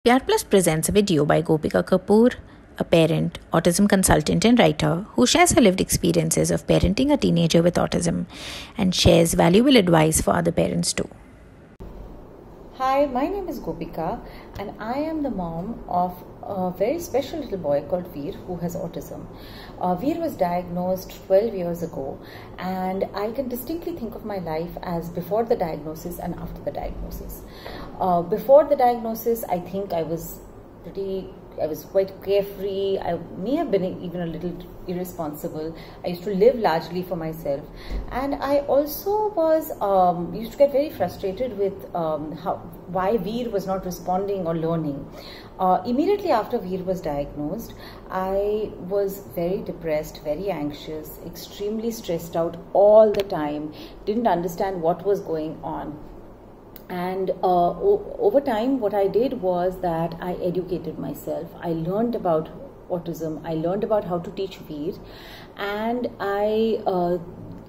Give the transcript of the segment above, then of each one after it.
Pyaar Plus presents a video by Gopika Kapoor, a parent, autism consultant and writer who shares her lived experiences of parenting a teenager with autism and shares valuable advice for other parents too. Hi, my name is Gopika and I am the mom of a very special little boy called Veer who has autism. Veer was diagnosed 12 years ago and I can distinctly think of my life as before the diagnosis and after the diagnosis. Before the diagnosis, I think I was quite carefree. I may have been even a little irresponsible. I used to live largely for myself, and I also was used to get very frustrated with why Veer was not responding or learning. Immediately after Veer was diagnosed, I was very depressed, very anxious, extremely stressed out all the time, didn't understand what was going on. And over time, what I did was that I educated myself. I learned about autism. I learned about how to teach Veer, and I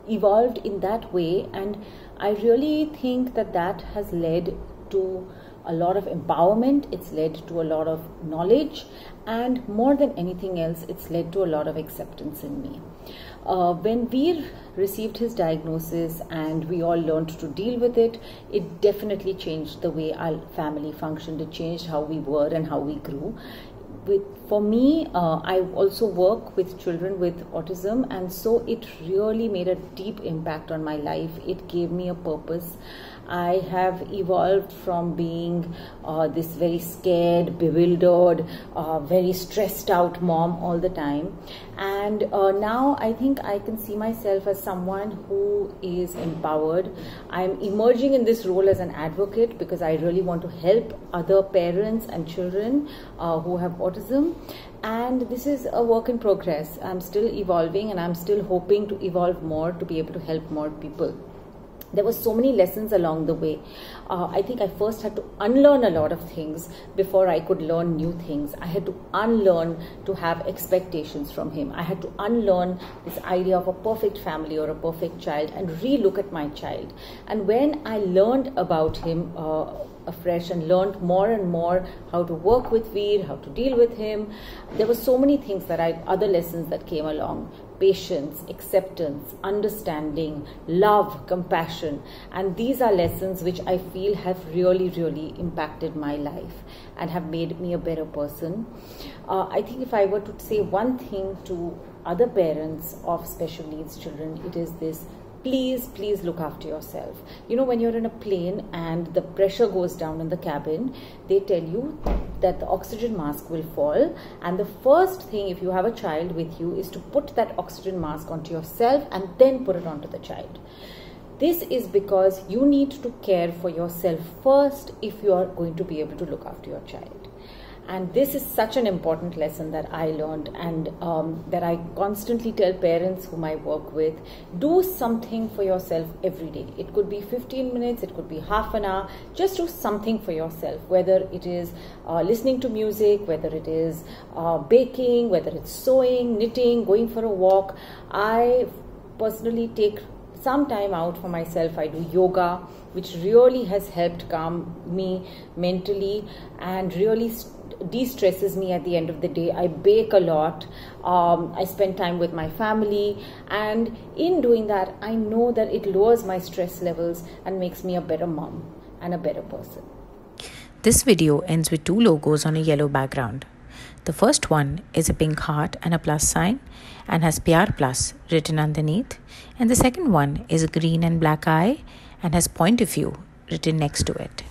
evolved in that way. And I really think that has led to a lot of empowerment. It's led to a lot of knowledge, and more than anything else, it's led to a lot of acceptance in me. When Veer received his diagnosis and we all learned to deal with it, it definitely changed the way our family functioned. It changed how we were and how we grew. For me, I also work with children with autism, and so it really made a deep impact on my life. It gave me a purpose. I have evolved from being this very scared, bewildered, very stressed out mom all the time, and now I think I can see myself as someone who is empowered. I'm emerging in this role as an advocate because I really want to help other parents and children who have autism. And this is a work in progress. I'm still evolving, and I'm still hoping to evolve more to be able to help more people. There were so many lessons along the way. I think I first had to unlearn a lot of things before I could learn new things. I had to unlearn to have expectations from him. I had to unlearn this idea of a perfect family or a perfect child and relook at my child. And when I learned about him afresh and learned more and more how to work with Veer, how to deal with him, there were so many things other lessons that came along. Patience, acceptance, understanding, love, compassion, and these are lessons which I feel have really impacted my life and have made me a better person. I think if I were to say one thing to other parents of special needs children, it is this: please look after yourself. You know, when you're in a plane and the pressure goes down in the cabin, they tell you that the oxygen mask will fall, and the first thing, if you have a child with you, is to put that oxygen mask onto yourself and then put it onto the child. This is because you need to care for yourself first if you are going to be able to look after your child. And this is such an important lesson that I learned, and that I constantly tell parents whom I work with: do something for yourself every day. It could be 15 minutes, it could be half an hour. Just do something for yourself, whether it is listening to music, whether it is baking, whether it's sewing, knitting, going for a walk. I personally take some time out for myself. I do yoga, which really has helped calm me mentally and really de-stresses me at the end of the day. I bake a lot. I spend time with my family, and in doing that, I know that it lowers my stress levels and makes me a better mom and a better person. This video ends with two logos on a yellow background. The first one is a pink heart and a plus sign and has Pyaar Plus written underneath, and the second one is a green and black eye and has point of view written next to it.